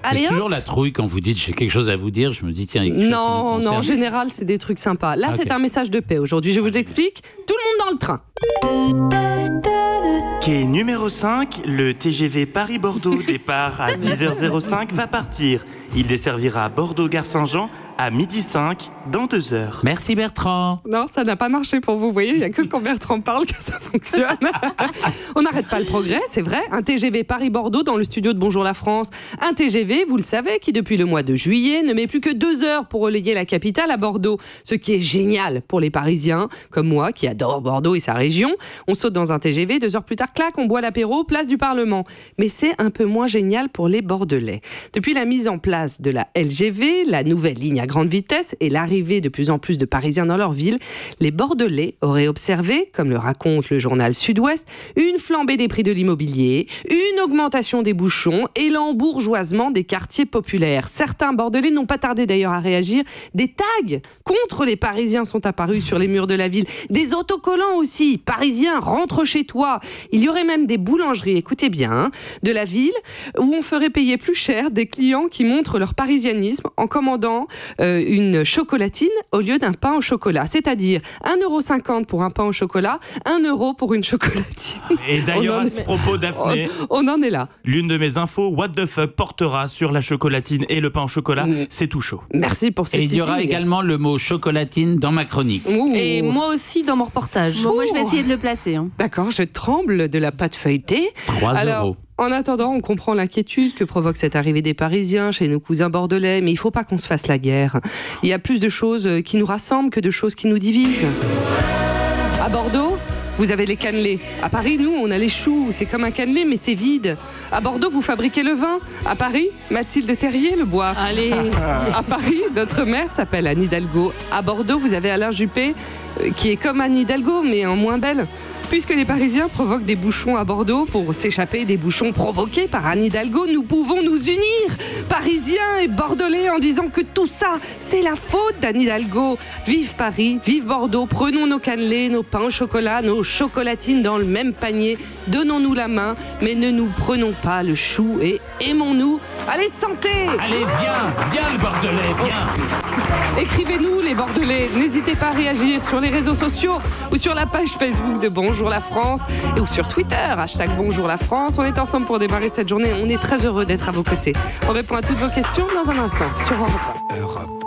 Allez, J'ai toujours la trouille quand vous dites j'ai quelque chose à vous dire. Je me dis tiens, il y a quelque chose qui Non, me non, en concerne. général, c'est des trucs sympas. Là, c'est un message de paix. Aujourd'hui, je vous explique. Tout le monde dans le train. Quai numéro 5, le TGV Paris-Bordeaux, départ à 10h05, va partir. Il desservira Bordeaux-Gare Saint-Jean à 12h05 dans 2 heures. Merci Bertrand. Non, ça n'a pas marché pour vous. Vous voyez, il n'y a que quand Bertrand parle que ça fonctionne. On n'arrête pas le progrès, c'est vrai. Un TGV Paris-Bordeaux dans le studio de Bonjour la France. Un TGV, vous le savez, qui depuis le mois de juillet ne met plus que 2 heures pour relayer la capitale à Bordeaux. Ce qui est génial pour les Parisiens, comme moi, qui adore Bordeaux et sa région. On saute dans un TGV, 2 heures plus tard, clac, on boit l'apéro, place du Parlement. Mais c'est un peu moins génial pour les Bordelais. Depuis la mise en place de la LGV, la nouvelle ligne à grande vitesse et l'arrivée de plus en plus de Parisiens dans leur ville, les Bordelais auraient observé, comme le raconte le journal Sud-Ouest, une flambée des prix de l'immobilier, une augmentation des bouchons et l'embourgeoisement des quartiers populaires. Certains Bordelais n'ont pas tardé d'ailleurs à réagir. Des tags contre les Parisiens sont apparus sur les murs de la ville. Des autocollants aussi. Parisiens, rentre chez toi. Il y aurait même des boulangeries, écoutez bien, de la ville où on ferait payer plus cher des clients qui montrent leur parisianisme en commandant une chocolatine au lieu d'un pain au chocolat. C'est-à-dire 1,50 € pour un pain au chocolat, 1 € pour une chocolatine. Et d'ailleurs, à ce propos, Daphné, on en est là. l'une de mes infos, What the fuck, portera sur la chocolatine et le pain au chocolat. C'est tout chaud. Merci pour ce Et il y aura teasing. également le mot chocolatine dans ma chronique. Ouh. Et moi aussi dans mon reportage. Bon, moi, je vais essayer de le placer. Hein. D'accord, je tremble de la pâte feuilletée. 3 Alors, €. en attendant, on comprend l'inquiétude que provoque cette arrivée des Parisiens chez nos cousins bordelais, mais il ne faut pas qu'on se fasse la guerre. Il y a plus de choses qui nous rassemblent que de choses qui nous divisent. À Bordeaux, vous avez les cannelés. À Paris, nous, on a les choux. C'est comme un cannelé, mais c'est vide. À Bordeaux, vous fabriquez le vin. À Paris, Mathilde Terrier le boit. Allez. À Paris, notre mère s'appelle Anne Hidalgo. À Bordeaux, vous avez Alain Juppé, qui est comme Anne Hidalgo, mais en moins belle. Puisque les Parisiens provoquent des bouchons à Bordeaux pour s'échapper des bouchons provoqués par Anne Hidalgo, nous pouvons nous unir, Parisiens et Bordelais, en disant que tout ça, c'est la faute d'Anne Hidalgo. Vive Paris, vive Bordeaux, prenons nos cannelés, nos pains au chocolat, nos chocolatines dans le même panier, donnons-nous la main, mais ne nous prenons pas le chou et aimons-nous. Allez, santé! Allez, viens le Bordelais, viens. Écrivez-nous les Bordelais, n'hésitez pas à réagir sur les réseaux sociaux ou sur la page Facebook de Bonjour la France ou sur Twitter, #Bonjour la France. On est ensemble pour démarrer cette journée, on est très heureux d'être à vos côtés. On répond à toutes vos questions dans un instant sur Europe 1.